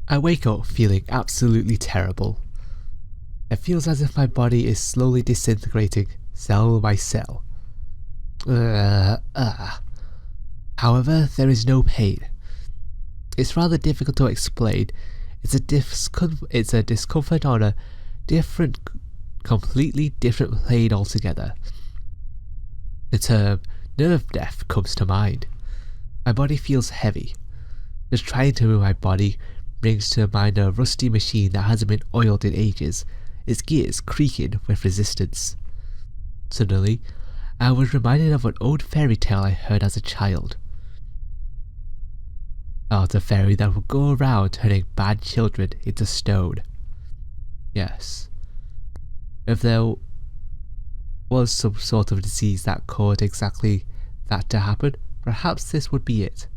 I wake up feeling absolutely terrible. It feels as if my body is slowly disintegrating cell by cell. However, there is no pain. It's rather difficult to explain. It's a discomfort on a completely different plane altogether. The term nerve death comes to mind. My body feels heavy. Just trying to move my body brings to mind a rusty machine that hasn't been oiled in ages, its gears creaking with resistance. Suddenly, I was reminded of an old fairy tale I heard as a child. About a fairy that would go around turning bad children into stone. Yes. If there was some sort of disease that caused exactly that to happen, perhaps this would be it.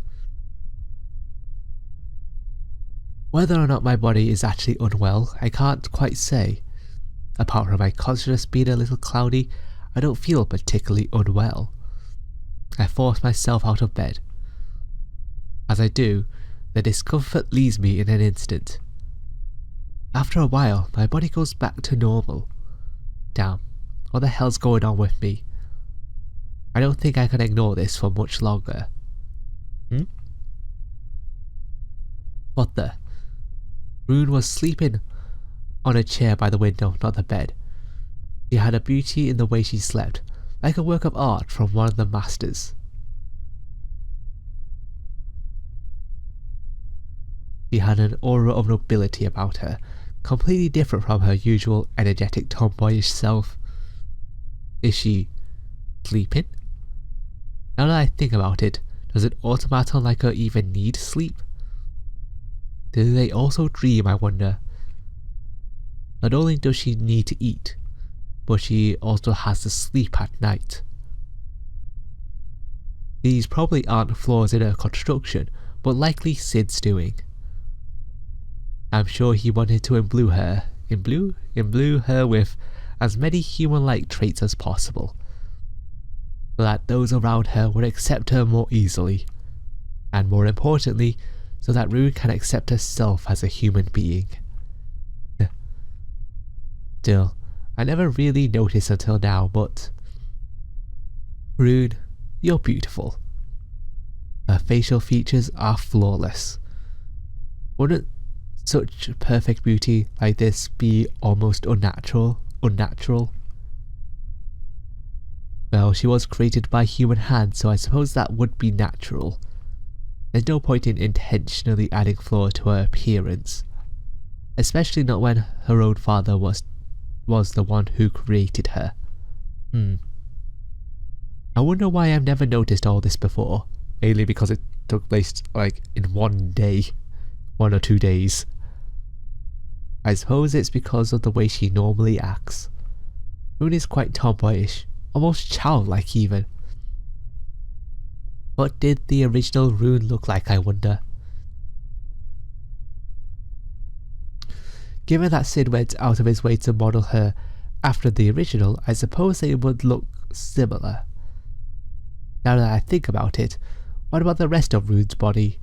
Whether or not my body is actually unwell, I can't quite say. Apart from my consciousness being a little cloudy, I don't feel particularly unwell. I force myself out of bed. As I do, the discomfort leaves me in an instant. After a while, my body goes back to normal. Damn, what the hell's going on with me? I don't think I can ignore this for much longer. What the? Rune was sleeping on a chair by the window, not the bed. She had a beauty in the way she slept, like a work of art from one of the masters. She had an aura of nobility about her, completely different from her usual energetic tomboyish self. Is she sleeping? Now that I think about it, does an automaton like her even need sleep? Do they also dream, I wonder? Not only does she need to eat, but she also has to sleep at night. These probably aren't flaws in her construction, but likely Sid's doing. I'm sure he wanted to imbue her with as many human-like traits as possible, so that those around her would accept her more easily, and more importantly, so that Rune can accept herself as a human being. Still, I never really noticed until now, but Rune, you're beautiful. Her facial features are flawless. Wouldn't such perfect beauty like this be almost unnatural? Well, she was created by human hands, so I suppose that would be natural. There's no point in intentionally adding flaw to her appearance, especially not when her own father was the one who created her. I wonder why I've never noticed all this before, mainly because it took place like in 1 day, 1 or 2 days. I suppose it's because of the way she normally acts. Rune is quite tomboyish, almost childlike even. What did the original Rune look like, I wonder? Given that Sid went out of his way to model her after the original, I suppose they would look similar. Now that I think about it, what about the rest of Rune's body?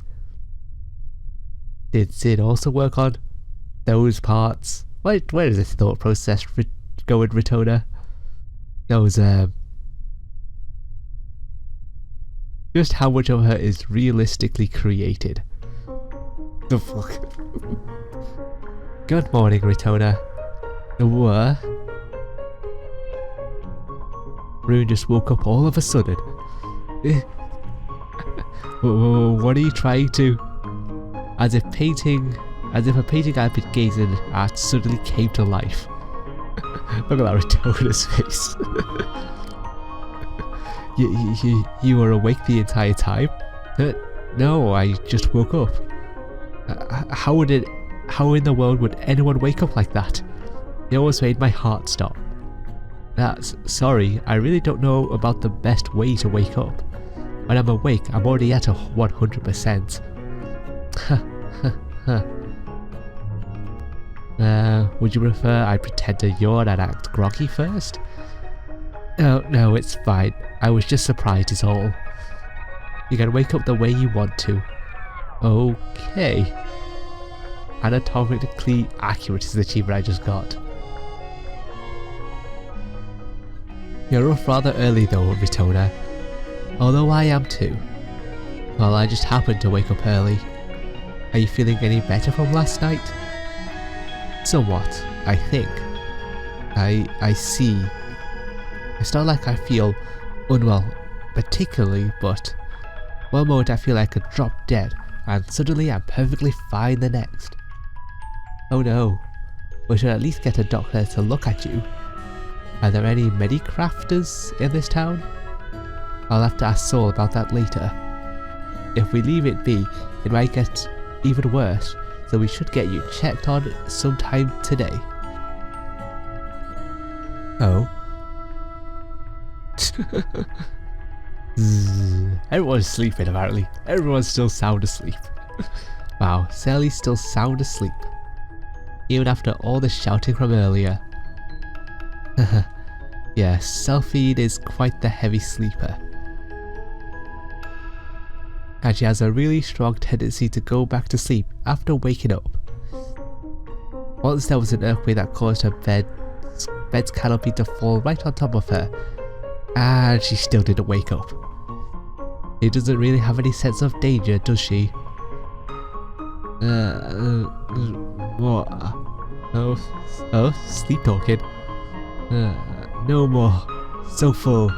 Did Sid also work on those parts? Where does this thought process go in Retona? Those, just how much of her is realistically created? The fuck? Good morning, Retona. What? Rune just woke up all of a sudden. What are you trying to? As if a painting I've been gazing at suddenly came to life. Look at that Retona's face. You were awake the entire time? No, I just woke up. How in the world would anyone wake up like that? It almost made my heart stop. Sorry, I really don't know about the best way to wake up. When I'm awake, I'm already at a 100%. Would you prefer I pretend to yawn and act groggy first? No, it's fine. I was just surprised is all. You can wake up the way you want to. Okay. anatomically accurate is the achievement I just got. You're up rather early though, Ritona. Although I am too. Well, I just happened to wake up early. Are you feeling any better from last night? Somewhat, I think. I see. It's not like I feel unwell particularly, but one moment I feel like I could drop dead, and suddenly I'm perfectly fine the next. Oh no, we should at least get a doctor to look at you. Are there any medicrafters in this town? I'll have to ask Saul about that later. If we leave it be, it might get even worse, so we should get you checked on sometime today. Oh. Everyone's sleeping apparently. Everyone's still sound asleep. Wow, Sally's still sound asleep. Even after all the shouting from earlier. Yes, Selphine is quite the heavy sleeper. And she has a really strong tendency to go back to sleep after waking up. Once there was an earthquake that caused her bed's canopy to fall right on top of her, and she still didn't wake up. She doesn't really have any sense of danger, does she? What? Oh, sleep talking. No more. So full.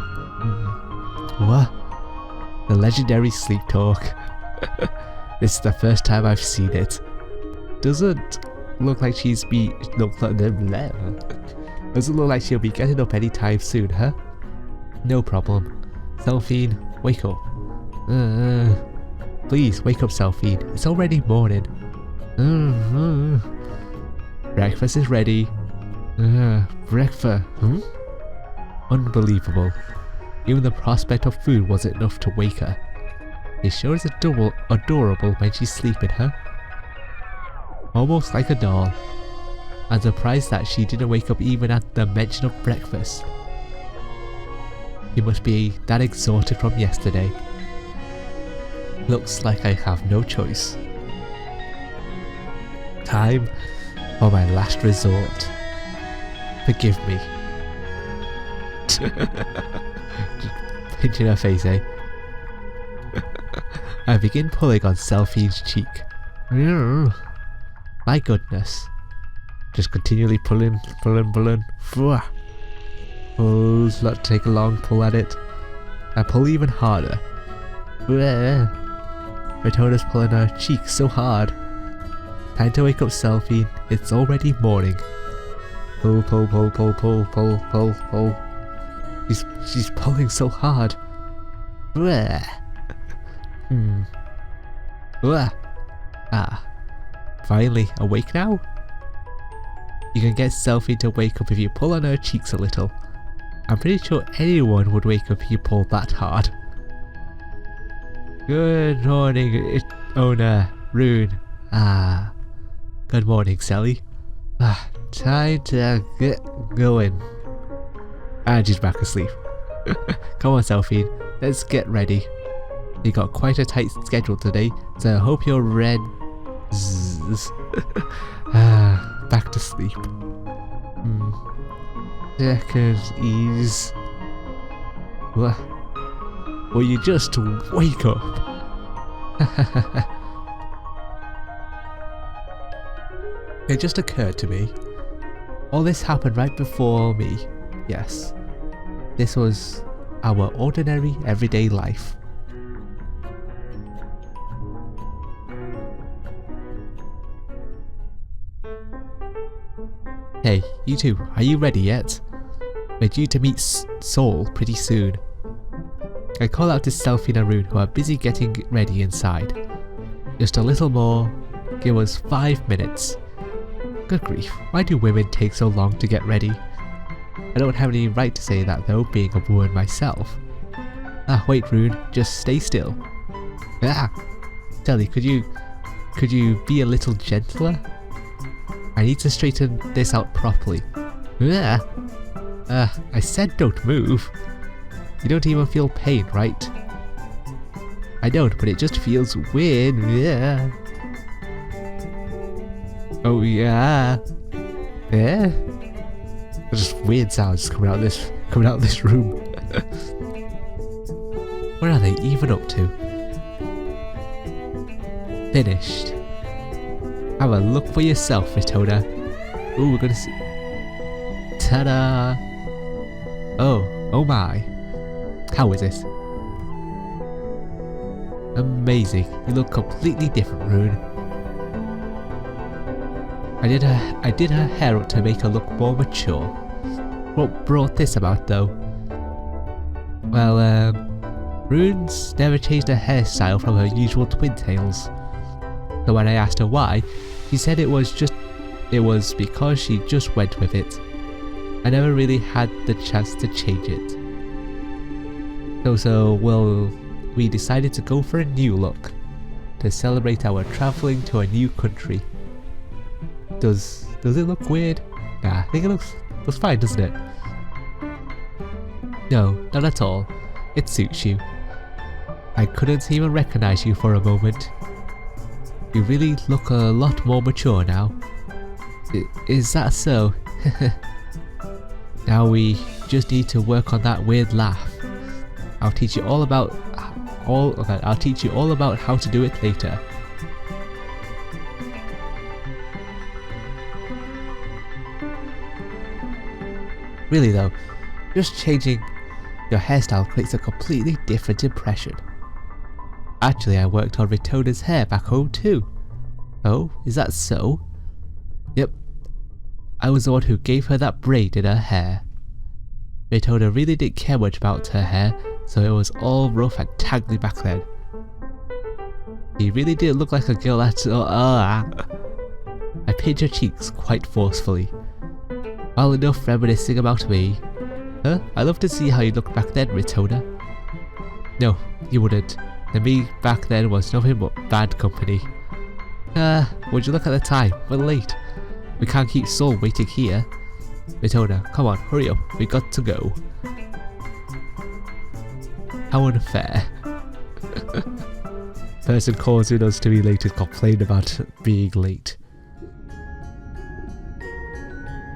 What? The legendary sleep talk. This is the first time I've seen it. Doesn't look like doesn't look like she'll be getting up anytime soon, huh? No problem. Selphine, wake up. Please wake up, Selphine. It's already morning. Breakfast is ready. Breakfast. Unbelievable. Even the prospect of food wasn't enough to wake her. It sure is adorable when she's sleeping, huh? Almost like a doll. I'm surprised that she didn't wake up even at the mention of breakfast. You must be that exhausted from yesterday. Looks like I have no choice. Time for my last resort. Forgive me. Pinching her face, eh? I begin pulling on Selphine's cheek. My goodness. Just continually pulling. Pulls, not take a long pull at it. I pull even harder. Ritona's pulling her cheek so hard. Time to wake up, Selphine. It's already morning. Pull. She's pulling so hard. Finally awake now? You can get Selphine to wake up if you pull on her cheeks a little. I'm pretty sure anyone would wake up if you pull that hard. Good morning, owner, Rune. Good morning, Sally. Time to get going. And she's back asleep. Come on, Selphine, let's get ready. You got quite a tight schedule today, so I hope you're ready. Back to sleep. Seconds ease. Will you just wake up? It just occurred to me. All this happened right before me. Yes. This was our ordinary everyday life. Hey, you two, are you ready yet? We're due to meet Saul pretty soon. I call out to Selphine and Rune, who are busy getting ready inside. Just a little more. Give us 5 minutes. Good grief, why do women take so long to get ready? I don't have any right to say that though, being a woman myself. Wait, Rune, just stay still. Sally, could you be a little gentler? I need to straighten this out properly. I said don't move. You don't even feel pain, right? I don't, but it just feels weird. Oh yeah. Yeah. There's just weird sounds coming out of this room. What are they even up to? Finished. Have a look for yourself, Retona. Ooh, we're gonna see. Ta-da! Oh my. How is it? Amazing. You look completely different, Rune. I did her hair up to make her look more mature. What brought this about though? Well, Rune's never changed her hairstyle from her usual twin tails. So when I asked her why, she said it was because she just went with it. I never really had the chance to change it. Well, we decided to go for a new look to celebrate our travelling to a new country. Does it look weird? Nah, I think it looks fine, doesn't it? No, not at all. It suits you. I couldn't even recognize you for a moment. You really look a lot more mature now. Is that so? Now we just need to work on that weird laugh. I'll teach you all about how to do it later. Really though, just changing your hairstyle creates a completely different impression. Actually, I worked on Retona's hair back home too. Oh, is that so? Yep. I was the one who gave her that braid in her hair. Retona really didn't care much about her hair, so it was all rough and tangly back then. She really didn't look like a girl at all. I pinched her cheeks quite forcefully. Well, enough reminiscing about me. Huh? I'd love to see how you looked back then, Retona. No, you wouldn't. The me back then was nothing but bad company. Would you look at the time? We're late. We can't keep Soul waiting here. Retona, come on, hurry up. We got to go. How unfair. Person causing us to be late and complain about being late.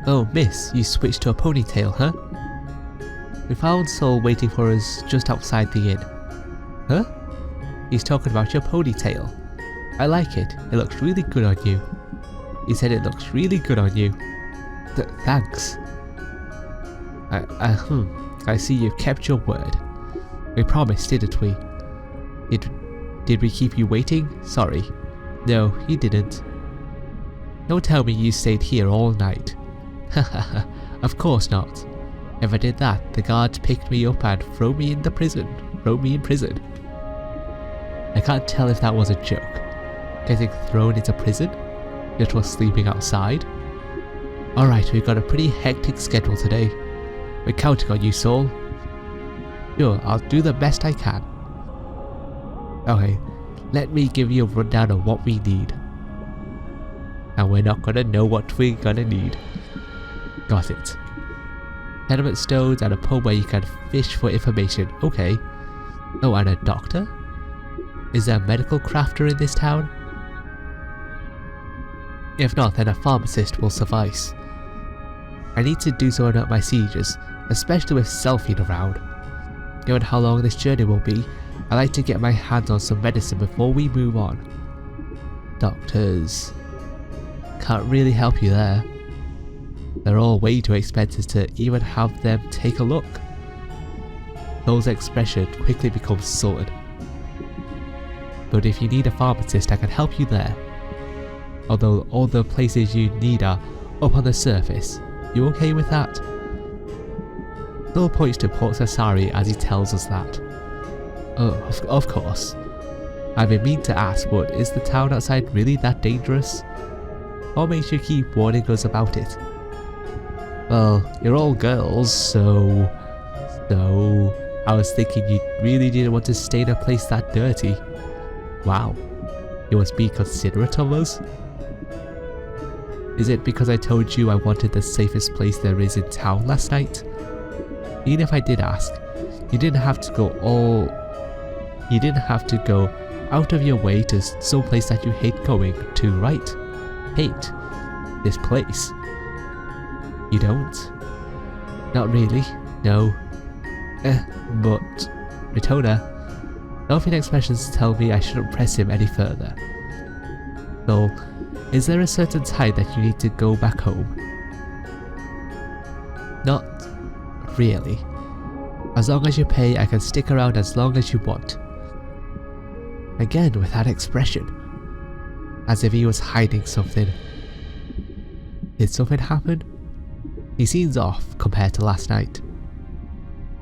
Oh, miss, you switched to a ponytail, huh? We found Soul waiting for us just outside the inn. Huh? He's talking about your ponytail. I like it. It looks really good on you. He said it looks really good on you. Thanks. I see you've kept your word. We promised, didn't we? Did we keep you waiting? Sorry. No, you didn't. Don't tell me you stayed here all night. Hahaha, of course not. If I did that, the guards picked me up and throw me in prison. I can't tell if that was a joke. Getting thrown into prison? Yet we're sleeping outside? Alright, we've got a pretty hectic schedule today. We're counting on you, Soul. Sure, I'll do the best I can. Okay, let me give you a rundown of what we need. And we're not gonna know what we're gonna need. Got it. Tenement stones and a pub where you can fish for information. Okay. Oh, and a doctor? Is there a medical crafter in this town? If not, then a pharmacist will suffice. I need to do something about my seizures, especially with Selphine around. Given how long this journey will be, I like to get my hands on some medicine before we move on. Doctors can't really help you there. They're all way too expensive to even have them take a look. Those expression quickly becomes sullen. But if you need a pharmacist, I can help you there. Although all the places you need are up on the surface. You okay with that? Bill points to Port Sassari as he tells us that. Oh, of course. I've been meaning to ask, but is the town outside really that dangerous? What makes you keep warning us about it? Well, you're all girls, so I was thinking you really didn't want to stay in a place that dirty. Wow, you must be considerate of us? Is it because I told you I wanted the safest place there is in town last night? Even if I did ask, you didn't have to go out of your way to some place that you hate going to, right? Hate. this place. You don't? Not really, no. But Retona, Dolphin expressions tell me I shouldn't press him any further. So, is there a certain time that you need to go back home? Not really. As long as you pay, I can stick around as long as you want. Again with that expression, as if he was hiding something. Did something happen? He seems off compared to last night.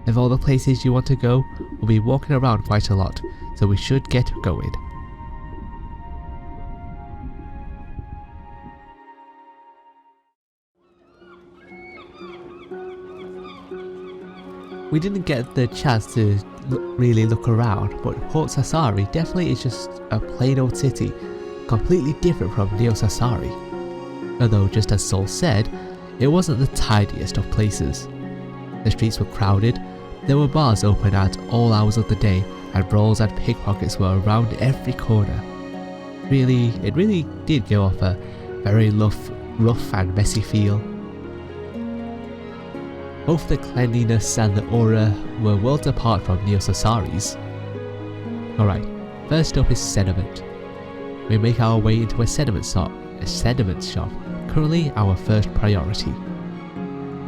Of all the places you want to go, we'll be walking around quite a lot, so we should get going. We didn't get the chance to really look around, but Port Sassari definitely is just a plain old city, completely different from Neo Sassari. Although, just as Sol said, it wasn't the tidiest of places. The streets were crowded, there were bars open at all hours of the day, and brawls and pickpockets were around every corner. It really did give off a very rough and messy feel. Both the cleanliness and the aura were worlds apart from Neo Sassari's. Alright, first up is sediment. We make our way into a sediment shop, currently our first priority.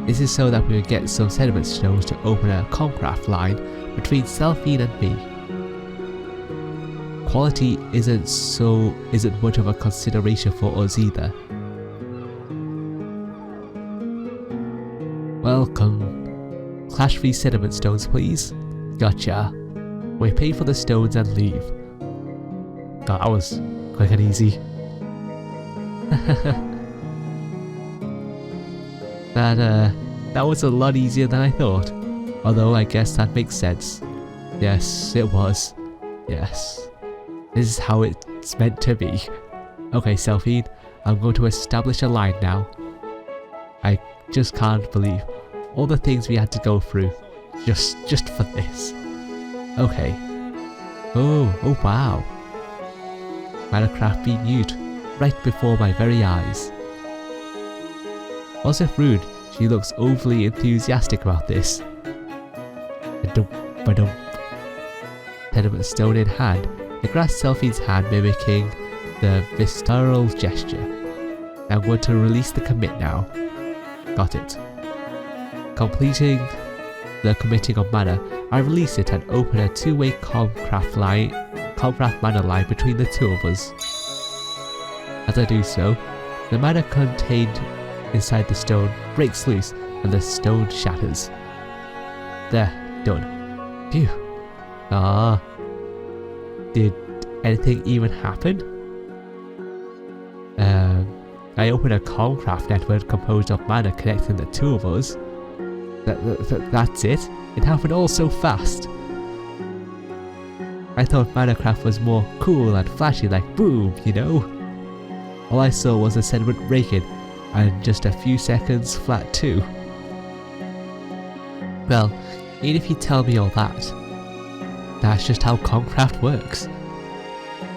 This is so that we will get some sediment stones to open a Comcraft line between Selphine and me. Quality isn't much of a consideration for us either. Welcome. Clash-free sediment stones, please. Gotcha. We pay for the stones and leave. God, that was quick and easy. That was a lot easier than I thought. Although I guess that makes sense. Yes, it was. Yes. This is how it's meant to be. Okay, Selphine, I'm going to establish a line now. I just can't believe all the things we had to go through just for this. Okay. Oh wow. Minecraft being used right before my very eyes. Was it rude? She looks overly enthusiastic about this. Tenement stone in hand, I grasp Selphine's hand, mimicking the visceral gesture. I'm going to release the commit now. Got it. Completing the committing of mana, I release it and open a two-way Comcraft mana line between the two of us. As I do so, the mana contained inside the stone breaks loose and the stone shatters. There, done. Phew. Did anything even happen? I opened a Comcraft network composed of mana connecting the two of us. That's it? It happened all so fast. I thought Minecraft was more cool and flashy, like boom, you know? All I saw was a sediment breaking, and just a few seconds flat too. Well, even if you tell me all that, that's just how Comcraft works.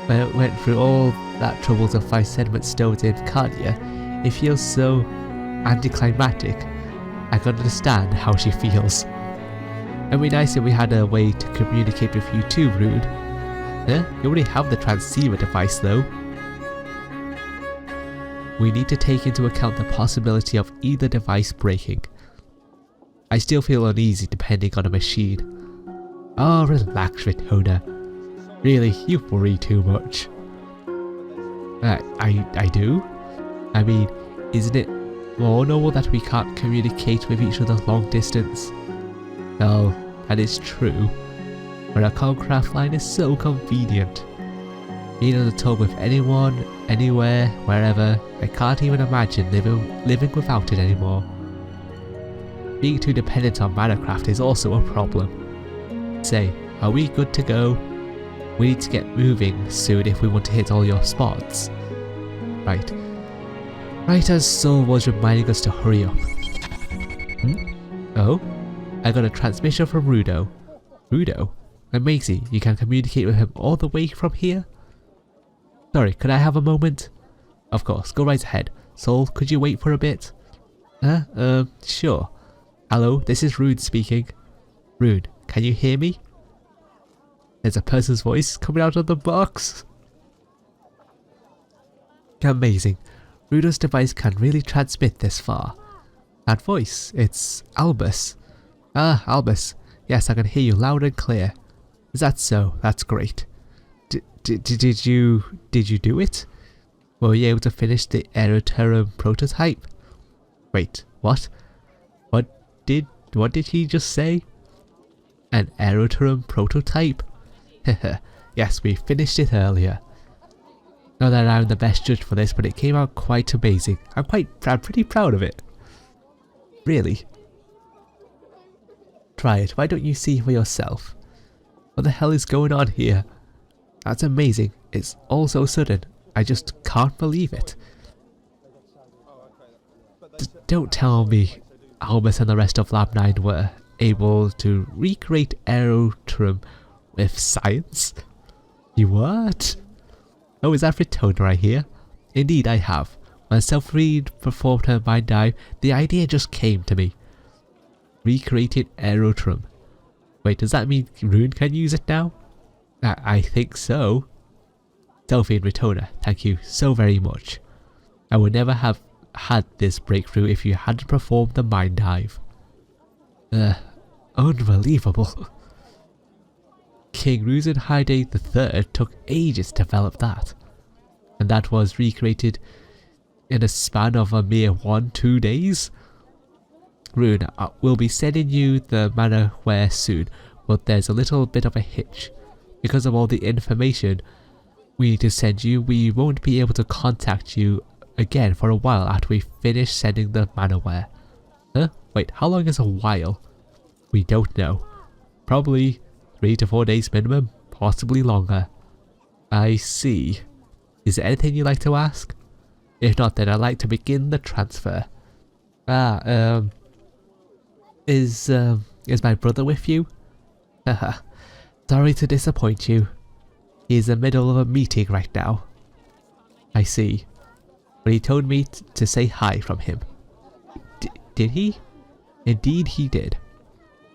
When I went through all that trouble to find sediment stones in Cardia, it feels so anticlimactic. I can understand how she feels. It'd be nice if we had a way to communicate with you too, Rude. You already have the transceiver device though. We need to take into account the possibility of either device breaking. I still feel uneasy depending on a machine. Oh, relax, Retona. Really, you worry too much. I do? I mean, isn't it more normal that we can't communicate with each other long distance? Well, that is true, but a Comcraft line is so convenient. Being on the talk with anyone, anywhere, wherever, I can't even imagine living without it anymore. Being too dependent on Minecraft is also a problem. Say, are we good to go? We need to get moving soon if we want to hit all your spots. Right. Right as Sol was reminding us to hurry up. Oh? I got a transmission from Rudo. Rudo? Amazing, you can communicate with him all the way from here? Sorry, could I have a moment? Of course, go right ahead. Soul, could you wait for a bit? Sure. Hello, this is Rune speaking. Rune, can you hear me? There's a person's voice coming out of the box. Amazing. Rudo's device can really transmit this far. That voice, it's Albus. Ah, Albus. Yes, I can hear you loud and clear. Is that so? That's great. Did you do it? Were you able to finish the Aeroterum prototype? Wait, what? What did he just say? An Aeroterum prototype? Yes, we finished it earlier. Not that I'm the best judge for this, but it came out quite amazing. I'm pretty proud of it. Really? Try it. Why don't you see for yourself? What the hell is going on here? That's amazing. It's all so sudden. I just can't believe it. Don't tell me Albus and the rest of Lab 9 were able to recreate Aeroterum with science? You what? Oh, is that Ritona right here? Indeed, I have. When Selfreed performed her mind dive, the idea just came to me. Recreated Aeroterum. Wait, does that mean Rune can use it now? I think so. Selfie and Ritona, thank you so very much. I would never have had this breakthrough if you hadn't performed the mind dive. Unbelievable. King Ruzenhyde III took ages to develop that. And that was recreated in a span of a mere 1-2 days? Rune, we'll be sending you the Manaware soon, but there's a little bit of a hitch. Because of all the information we need to send you, we won't be able to contact you again for a while after we finish sending the Manaware. Huh? Wait, how long is a while? We don't know. Probably 3 to 4 days minimum, possibly longer. I see. Is there anything you'd like to ask? If not, then I'd like to begin the transfer. Is my brother with you? Haha. Sorry to disappoint you. He's in the middle of a meeting right now. I see. But he told me to say hi from him. Did he? Indeed he did.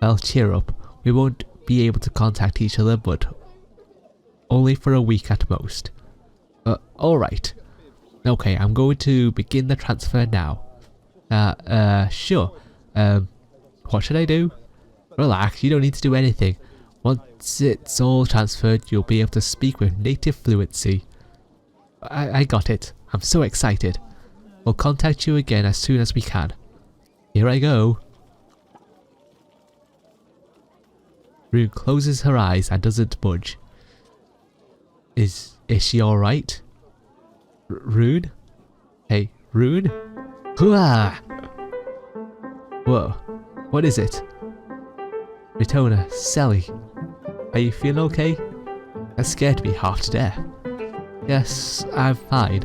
Well, cheer up. We won't be able to contact each other, but only for a week at most. Alright. Okay, I'm going to begin the transfer now. Sure. What should I do? Relax, you don't need to do anything. Once it's all transferred, you'll be able to speak with native fluency. I got it. I'm so excited. We'll contact you again as soon as we can. Here I go. Rune closes her eyes and doesn't budge. Is she alright? Rune? Hey, Rune? Hooah! Whoa, what is it? Ritona, Sally, are you feeling okay? That scared me half to death. Yes, I'm fine.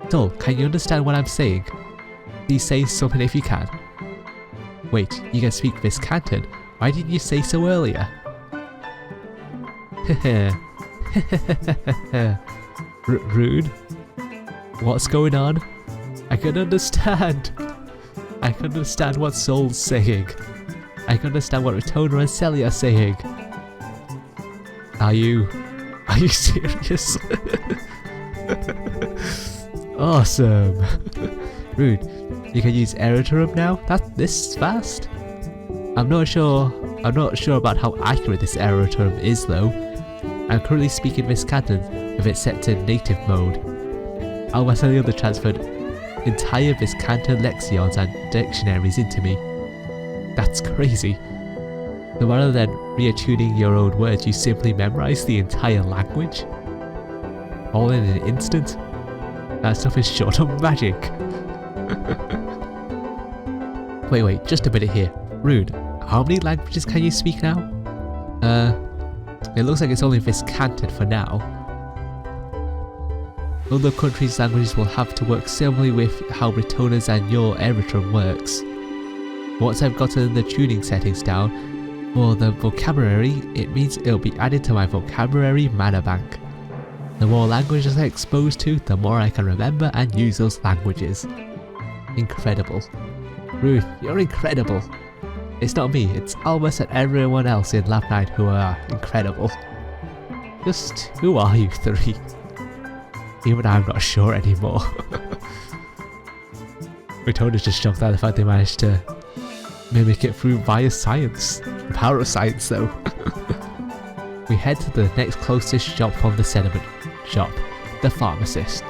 Dol, can you understand what I'm saying? Please say something if you can. Wait, you can speak Miss Canton. Why didn't you say so earlier? Rune? What's going on? I can understand. I can understand what Soul's saying. I can understand what Ritona and Sally are saying. Are you serious? Awesome. Rune, you can use Aeroterum now? This fast? I'm not sure about how accurate this Aeroterum is though. I'm currently speaking Miss Canton with it set to native mode. Albus and the other transferred entire Miss Canton lexions and dictionaries into me. That's crazy. So rather than reattuning your own words, you simply memorize the entire language? All in an instant? That stuff is short of magic. Wait, just a minute here. Rune, how many languages can you speak now? It looks like it's only Miss Canton for now. Other countries' languages will have to work similarly with how Ritona's and your Aeroterum works. Once I've gotten the tuning settings down for the vocabulary, it means it'll be added to my vocabulary mana bank. The more languages I expose to, the more I can remember and use those languages. Incredible. Ruth, you're incredible. It's not me, it's Albus and everyone else in Lab 9 who are incredible. Just who are you three? Even I'm not sure anymore. Ratona's just shocked at the fact they managed to mimic it through via science. The power of science though. We head to the next closest shop from the sediment shop, the pharmacist.